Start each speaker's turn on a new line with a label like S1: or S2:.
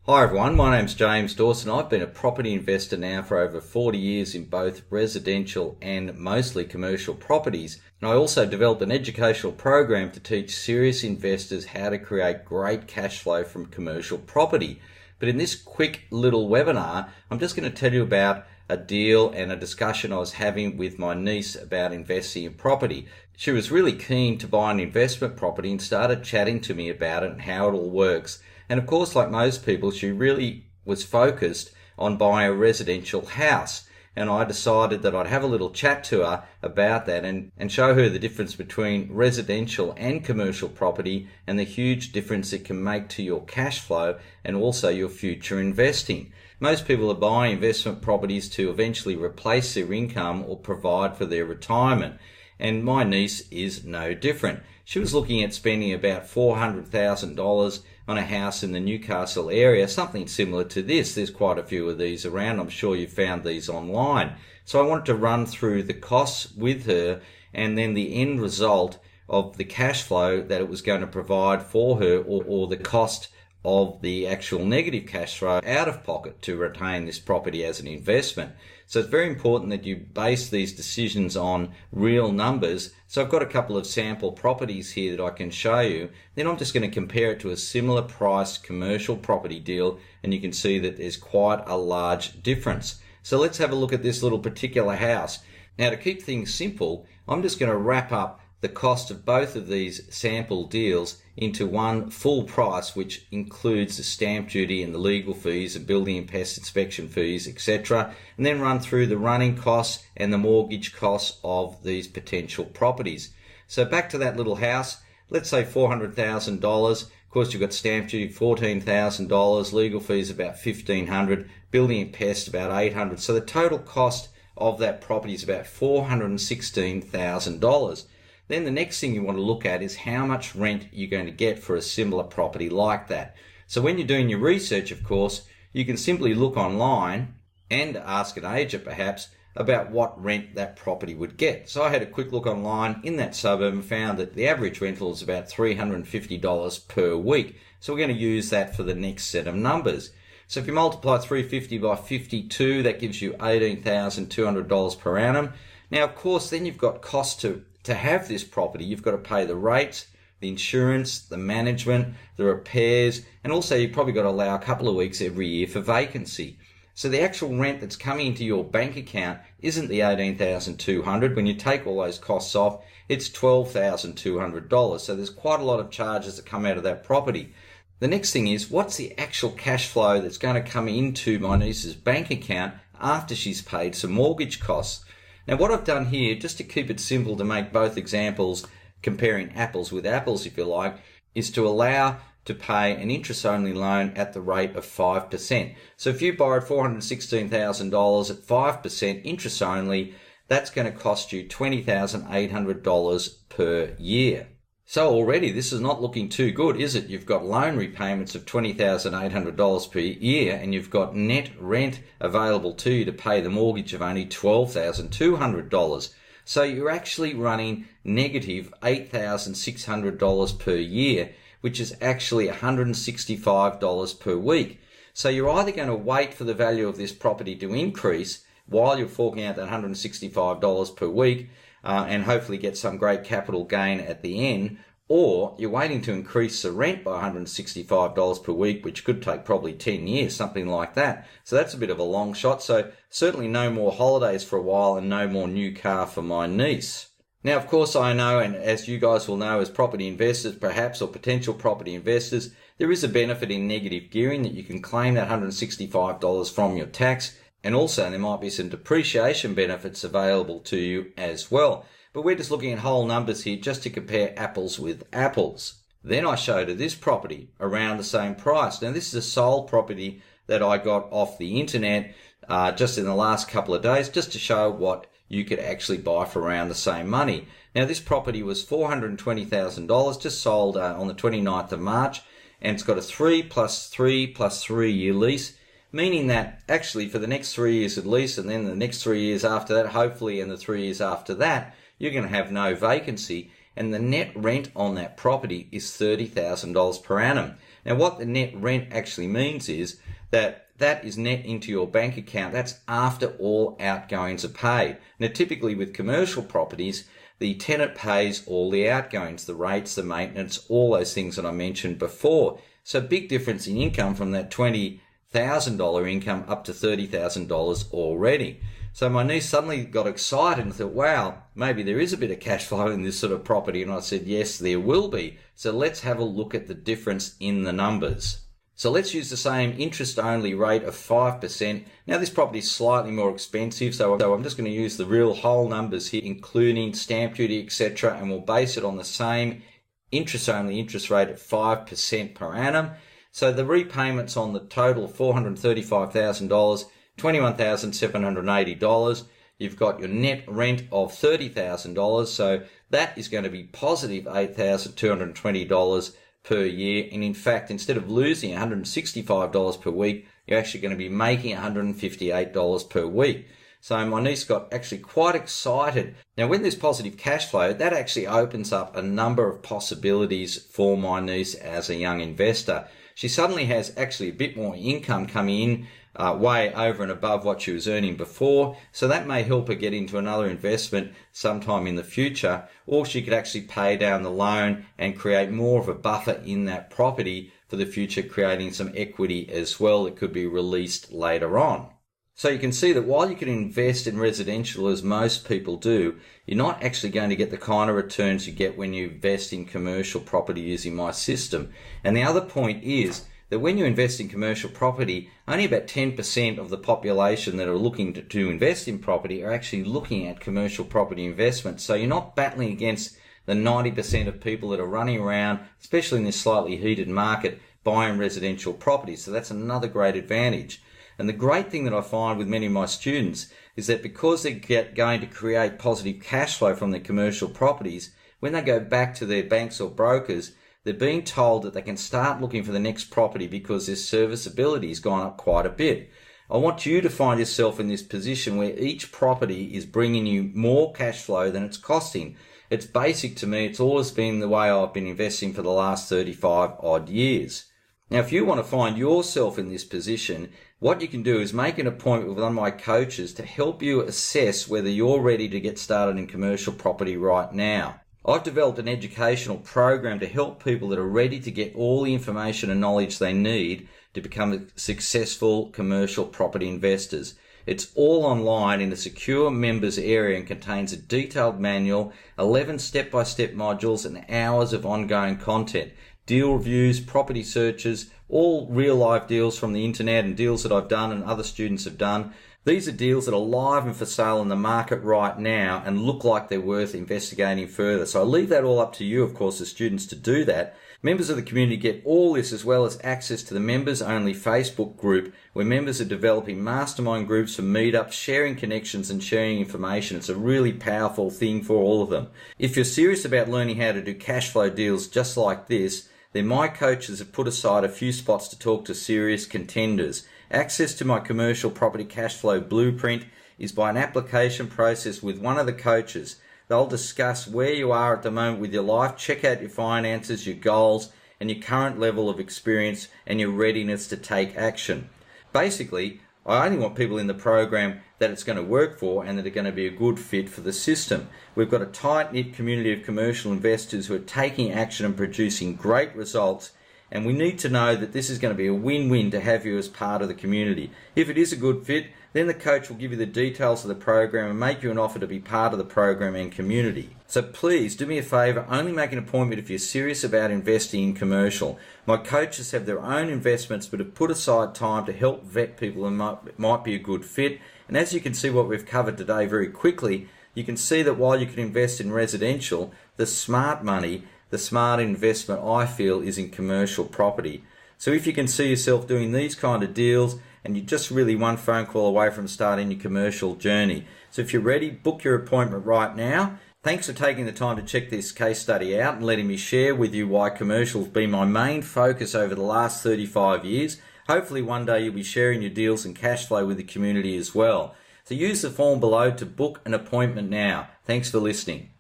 S1: Hi everyone, my name's James Dawson. I've been a property investor now for over 40 years in both residential and mostly commercial properties. And I also developed an educational program to teach serious investors how to create great cash flow from commercial property. But in this quick little webinar, I'm just going to tell you about a deal and a discussion I was having with my niece about investing in property. She was really keen to buy an investment property and started chatting to me about it and how it all works. And of course, like most people, she really was focused on buying a residential house. And I decided that I'd have a little chat to her about that and show her the difference between residential and commercial property and the huge difference it can make to your cash flow and also your future investing. Most people are buying investment properties to eventually replace their income or provide for their retirement. And my niece is no different. She was looking at spending about $400,000 on a house in the Newcastle area, something similar to this. There's quite a few of these around. I'm sure you've found these online. So I wanted to run through the costs with her and then the end result of the cash flow that it was going to provide for her, or the cost of the actual negative cash flow out of pocket to retain this property as an investment. So it's very important that you base these decisions on real numbers. So I've got a couple of sample properties here that I can show you. Then I'm just going to compare it to a similar priced commercial property deal, and you can see that there's quite a large difference. So let's have a look at this little particular house. Now, to keep things simple, I'm just going to wrap up the cost of both of these sample deals into one full price, which includes the stamp duty and the legal fees and building and pest inspection fees, etc., and then run through the running costs and the mortgage costs of these potential properties. So back to that little house, let's say $400,000. Of course, you've got stamp duty $14,000, legal fees about $1,500, building and pest about $800. So the total cost of that property is about $416,000. Then the next thing you want to look at is how much rent you're going to get for a similar property like that. So when you're doing your research, of course, you can simply look online and ask an agent perhaps about what rent that property would get. So I had a quick look online in that suburb and found that the average rental is about $350 per week. So we're going to use that for the next set of numbers. So if you multiply 350 by 52, that gives you $18,200 per annum. Now, of course, then you've got costs to have this property. You've got to pay the rates, the insurance, the management, the repairs, and also you've probably got to allow a couple of weeks every year for vacancy. So the actual rent that's coming into your bank account isn't the $18,200. When you take all those costs off, it's $12,200. So there's quite a lot of charges that come out of that property. The next thing is, what's the actual cash flow that's going to come into my niece's bank account after she's paid some mortgage costs? Now, what I've done here, just to keep it simple to make both examples comparing apples with apples, if you like, is to allow to pay an interest-only loan at the rate of 5%. So if you borrowed $416,000 at 5% interest-only, that's going to cost you $20,800 per year. So already this is not looking too good, is it? You've got loan repayments of $20,800 per year, and you've got net rent available to you to pay the mortgage of only $12,200. So you're actually running negative $8,600 per year, which is actually $165 per week. So you're either going to wait for the value of this property to increase while you're forking out that $165 per week, and hopefully get some great capital gain at the end, or you're waiting to increase the rent by $165 per week, which could take probably 10 years, something like that. So that's a bit of a long shot. So certainly no more holidays for a while and no more new car for my niece. Now, of course, I know, and as you guys will know as property investors perhaps, or potential property investors, there is a benefit in negative gearing that you can claim that $165 from your tax. And also there might be some depreciation benefits available to you as well. But we're just looking at whole numbers here just to compare apples with apples. Then I showed her this property around the same price. Now this is a sold property that I got off the internet just in the last couple of days, just to show what you could actually buy for around the same money. Now this property was $420,000, just sold on the 29th of March, and it's got a 3 + 3 + 3 year lease, meaning that actually for the next 3 years at least, and then the next 3 years after that, hopefully, and the 3 years after that, you're going to have no vacancy, and the net rent on that property is $30,000 per annum. Now what the net rent actually means is that is net into your bank account. That's after all outgoings are paid. Now typically with commercial properties, the tenant pays all the outgoings, the rates, the maintenance, all those things that I mentioned before. So big difference in income from that $20,000 income up to $30,000 already. So my niece suddenly got excited and thought, wow, maybe there is a bit of cash flow in this sort of property. And I said, yes, there will be. So let's have a look at the difference in the numbers. So let's use the same interest-only rate of 5%. Now this property is slightly more expensive, so I'm just going to use the real whole numbers here, including stamp duty, etc., and we'll base it on the same interest-only interest rate of 5% per annum. So the repayments on the total $435,000, $21,780. You've got your net rent of $30,000, so that is going to be positive $8,220 per year. And in fact, instead of losing $165 per week, you're actually going to be making $158 per week. So my niece got actually quite excited. Now, when there's positive cash flow, that actually opens up a number of possibilities for my niece as a young investor. She suddenly has actually a bit more income coming in, way over and above what she was earning before. So that may help her get into another investment sometime in the future, or she could actually pay down the loan and create more of a buffer in that property for the future, creating some equity as well that could be released later on. So you can see that while you can invest in residential, as most people do, you're not actually going to get the kind of returns you get when you invest in commercial property using my system. And the other point is that when you invest in commercial property, only about 10% of the population that are looking to invest in property are actually looking at commercial property investment. So you're not battling against the 90% of people that are running around, especially in this slightly heated market, buying residential properties. So that's another great advantage. And the great thing that I find with many of my students is that because they're going to create positive cash flow from their commercial properties, when they go back to their banks or brokers, they're being told that they can start looking for the next property because their serviceability has gone up quite a bit. I want you to find yourself in this position where each property is bringing you more cash flow than it's costing. It's basic to me. It's always been the way I've been investing for the last 35 odd years. Now, if you want to find yourself in this position, what you can do is make an appointment with one of my coaches to help you assess whether you're ready to get started in commercial property right now. I've developed an educational program to help people that are ready to get all the information and knowledge they need to become successful commercial property investors. It's all online in a secure members area and contains a detailed manual, 11 step-by-step modules, and hours of ongoing content. Deal reviews, property searches, all real life deals from the internet and deals that I've done and other students have done. These are deals that are live and for sale in the market right now and look like they're worth investigating further. So I leave that all up to you, of course, as students to do that. Members of the community get all this as well as access to the members-only Facebook group where members are developing mastermind groups for meetups, sharing connections and sharing information. It's a really powerful thing for all of them. If you're serious about learning how to do cash flow deals just like this, then my coaches have put aside a few spots to talk to serious contenders. Access to my commercial property cash flow blueprint is by an application process with one of the coaches. They'll discuss where you are at the moment with your life, check out your finances, your goals, and your current level of experience and your readiness to take action. Basically, I only want people in the program that it's going to work for and that are going to be a good fit for the system. We've got a tight-knit community of commercial investors who are taking action and producing great results, and we need to know that this is going to be a win-win to have you as part of the community. If it is a good fit, then the coach will give you the details of the program and make you an offer to be part of the program and community. So please do me a favour, only make an appointment if you're serious about investing in commercial. My coaches have their own investments but have put aside time to help vet people who might be a good fit. And as you can see what we've covered today very quickly, you can see that while you can invest in residential, the smart money, the smart investment I feel is in commercial property. So if you can see yourself doing these kind of deals and you're just really one phone call away from starting your commercial journey. So if you're ready, book your appointment right now. Thanks for taking the time to check this case study out and letting me share with you why commercial has been my main focus over the last 35 years. Hopefully one day you'll be sharing your deals and cash flow with the community as well. So use the form below to book an appointment now. Thanks for listening.